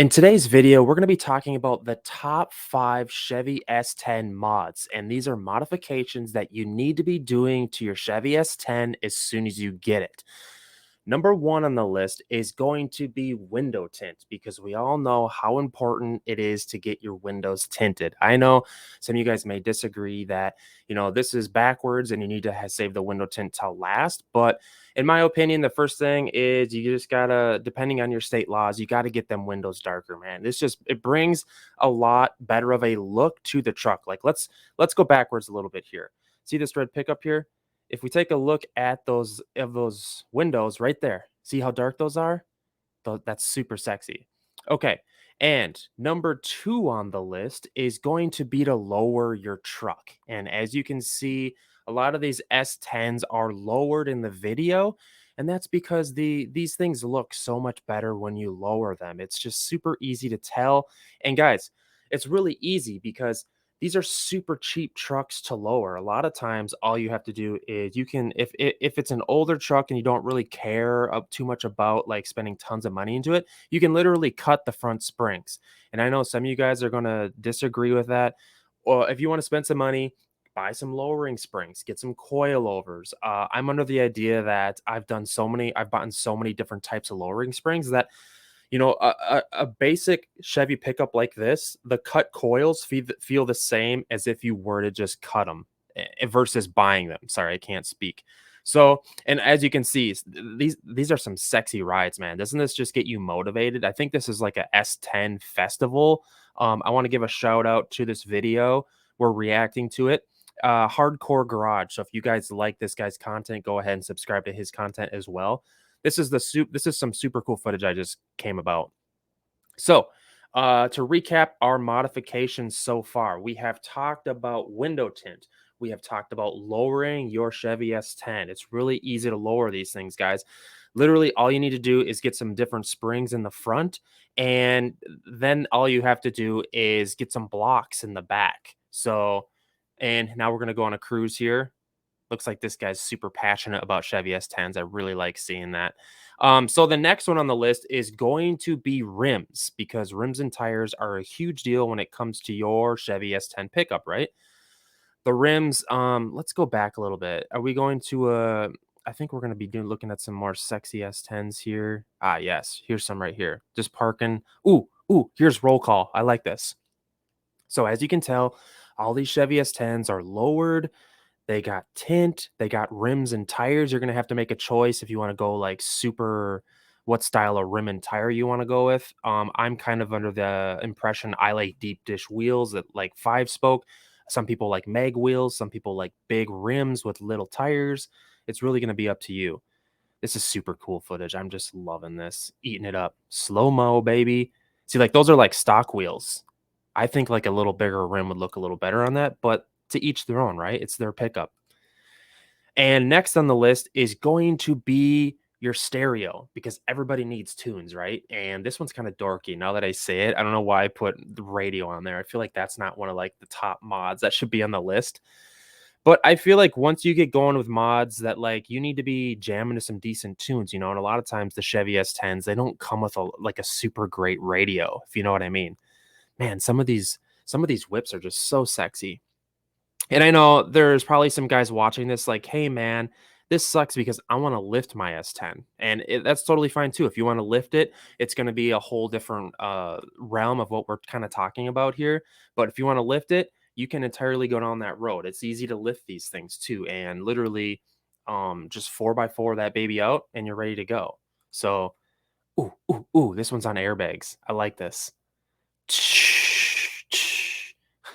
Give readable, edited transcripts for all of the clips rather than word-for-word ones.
In today's video, we're going to be talking about the top 5 Chevy S10 mods, and these are modifications that you need to be doing to your Chevy S10 as soon as you get it. Number one on the list is going to be window tint because we all know how important it is to get your windows tinted. I know some of you guys may disagree that, this is backwards and you need to save the window tint till last. But in my opinion, the first thing is you just gotta, depending on your state laws, you gotta get them windows darker, man. It brings a lot better of a look to the truck. Like let's go backwards a little bit here. See this red pickup here? If we take a look at those windows right there, see how dark those are? That's super sexy. Okay, and number 2 on the list is going to be to lower your truck. And as you can see, a lot of these S10s are lowered in the video, and that's because these things look so much better when you lower them. It's just super easy to tell. And guys, it's really easy because these are super cheap trucks to lower. A lot of times, all you have to do is you can, if it's an older truck and you don't really care too much about like spending tons of money into it, you can literally cut the front springs. And I know some of you guys are going to disagree with that. Or if you want to spend some money, buy some lowering springs, get some coilovers. I'm under the idea that I've bought so many different types of lowering springs that a basic Chevy pickup like this, the cut coils feel the same as if you were to just cut them versus buying them. Sorry, I can't speak. So, and as you can see, these are some sexy rides, man. Doesn't this just get you motivated? I think this is like a S10 festival. I want to give a shout out to this video. We're reacting to it. Hardcore Garage. So if you guys like this guy's content, go ahead and subscribe to his content as well. This is some super cool footage I just came about. So, to recap our modifications so far, we have talked about window tint. We have talked about lowering your Chevy S10. It's really easy to lower these things, guys. Literally, all you need to do is get some different springs in the front, and then all you have to do is get some blocks in the back. So, and now we're going to go on a cruise here. Looks like this guy's super passionate about Chevy S10s. I really like seeing that. So the next one on the list is going to be rims because rims and tires are a huge deal when it comes to your Chevy S10 pickup, right? The rims, let's go back a little bit. Are we going to I think we're going to be looking at some more sexy S10s here. Ah, yes. Here's some right here. Just parking. Ooh, here's roll call. I like this. So as you can tell, all these Chevy S10s are lowered, they got tint, they got rims and tires. You're gonna have to make a choice if you wanna go, like, super what style of rim and tire you wanna go with. I'm kind of under the impression I like deep dish wheels that like 5-spoke. Some people like mag wheels, some people like big rims with little tires. It's really gonna be up to you. This is super cool footage. I'm just loving this, eating it up. Slow-mo, baby. See, like, those are like stock wheels. I think, like, a little bigger rim would look a little better on that, but to each their own, right? It's their pickup. And next on the list is going to be your stereo because everybody needs tunes, right? And this one's kind of dorky. Now that I say it, I don't know why I put the radio on there. I feel like that's not one of like the top mods that should be on the list. But I feel like once you get going with mods that like you need to be jamming to some decent tunes, and a lot of times the Chevy S10s, they don't come with a super great radio, if you know what I mean. Man, some of these whips are just so sexy. And I know there's probably some guys watching this like, "Hey, man, this sucks because I wanna lift my S10." And that's totally fine too. If you wanna lift it, it's gonna be a whole different, realm of what we're kinda talking about here. But if you wanna lift it, you can entirely go down that road. It's easy to lift these things too, and literally, just 4 by 4 that baby out, and you're ready to go. So ooh, this one's on airbags. I like this.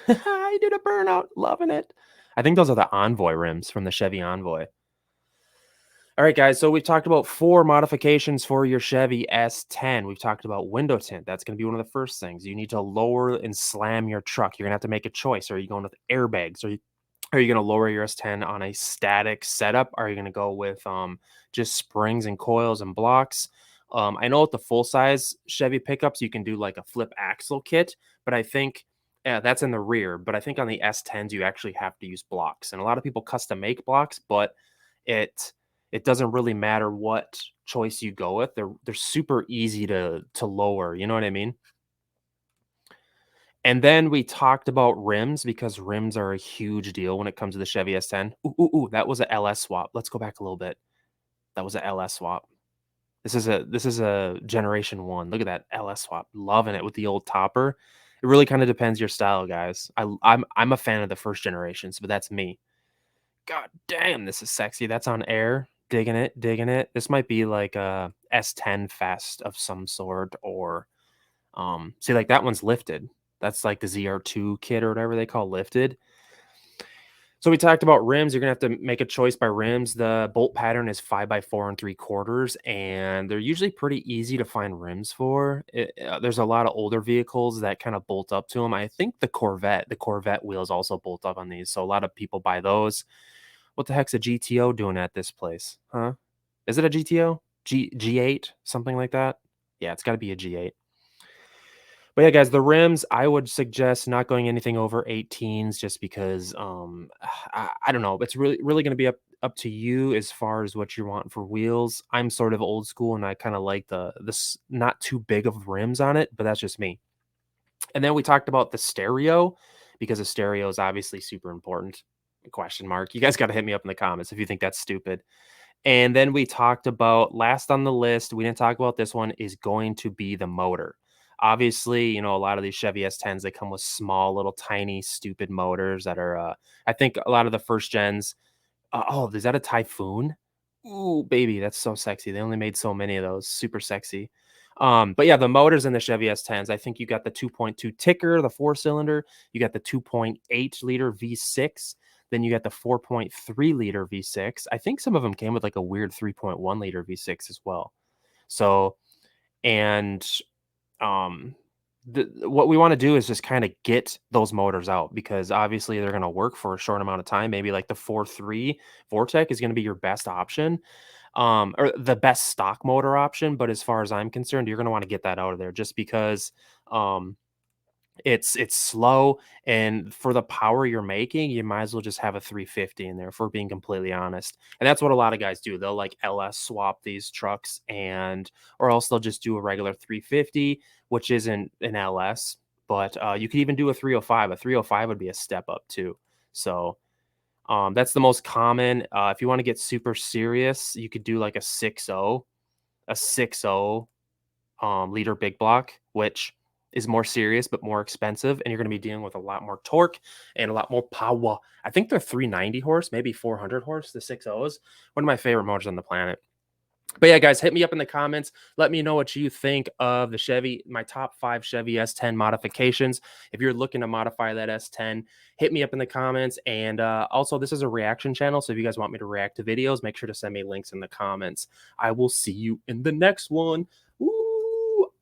I did a burnout, loving it. I think those are the Envoy rims from the Chevy Envoy. All right, guys. So we've talked about 4 modifications for your Chevy S10. We've talked about window tint. That's going to be one of the first things. You need to lower and slam your truck. You're going to have to make a choice. Are you going with airbags? Are you going to lower your S10 on a static setup? Are you going to go with just springs and coils and blocks? I know with the full size Chevy pickups, you can do like a flip axle kit, but I think that's in the rear. But I think on the S10s, you actually have to use blocks. And a lot of people custom make blocks, but it it doesn't really matter what choice you go with. They're super easy to lower. You know what I mean? And then we talked about rims because rims are a huge deal when it comes to the Chevy S10. Ooh, ooh, ooh, that was a LS swap. Let's go back a little bit. That was a LS swap. This is a generation 1. Look at that LS swap. Loving it with the old topper. It really kinda depends your style, guys. I'm a fan of the first generations, but that's me. God damn, this is sexy. That's on air. Digging it, digging it. This might be like a S10 Fest of some sort or, see, like, that one's lifted. That's like the ZR2 kit or whatever they call lifted. So we talked about rims. You're gonna have to make a choice by rims. The bolt pattern is 5 by 4 and 3/4, and they're usually pretty easy to find rims for. There's a lot of older vehicles that kind of bolt up to them. I think the Corvette wheels also bolt up on these, so a lot of people buy those. What the heck's a GTO doing at this place? Huh? Is it a GTO? G8? Something like that? Yeah, it's gotta be a G8. But yeah, guys, the rims, I would suggest not going anything over 18s just because I don't know. It's really gonna be up to you as far as what you want for wheels. I'm sort of old school and I kind of like the not too big of rims on it, but that's just me. And then we talked about the stereo because the stereo is obviously super important. Question mark. You guys got to hit me up in the comments if you think that's stupid. And then we talked about last on the list, we didn't talk about this one, is going to be the motor. Obviously, a lot of these Chevy S10s, they come with small, little, tiny, stupid motors that are, I think a lot of the first gens. Oh, is that a Typhoon? Ooh, baby, that's so sexy. They only made so many of those. Super sexy. But yeah, the motors in the Chevy S10s, I think you got the 2.2 ticker, the 4-cylinder. You got the 2.8 liter V6. Then you got the 4.3 liter V6. I think some of them came with like a weird 3.1 liter V6 as well. So, and um what we want to do is just kind of get those motors out because obviously they're going to work for a short amount of time. Maybe like the 4.3 Vortec is going to be your best option, or the best stock motor option. But as far as I'm concerned, you're going to want to get that out of there just because um it's slow, and for the power you're making, you might as well just have a 350 in there, if we're being completely honest. And that's what a lot of guys do. They'll like LS swap these trucks and or else they'll just do a regular 350, which isn't an LS, but you could even do a 305. A 305 would be a step up too. So that's the most common. If you want to get super serious, you could do like a 60 liter big block, which is more serious but more expensive, and you're going to be dealing with a lot more torque and a lot more power. I think they're 390 horse, maybe 400 horse. The 6.0s, one of my favorite motors on the planet. But yeah, guys, hit me up in the comments. Let me know what you think of the Chevy, my top 5 Chevy S10 modifications. If you're looking to modify that S10, hit me up in the comments. And also, this is a reaction channel, so if you guys want me to react to videos, make sure to send me links in the comments. I will see you in the next one. Woo!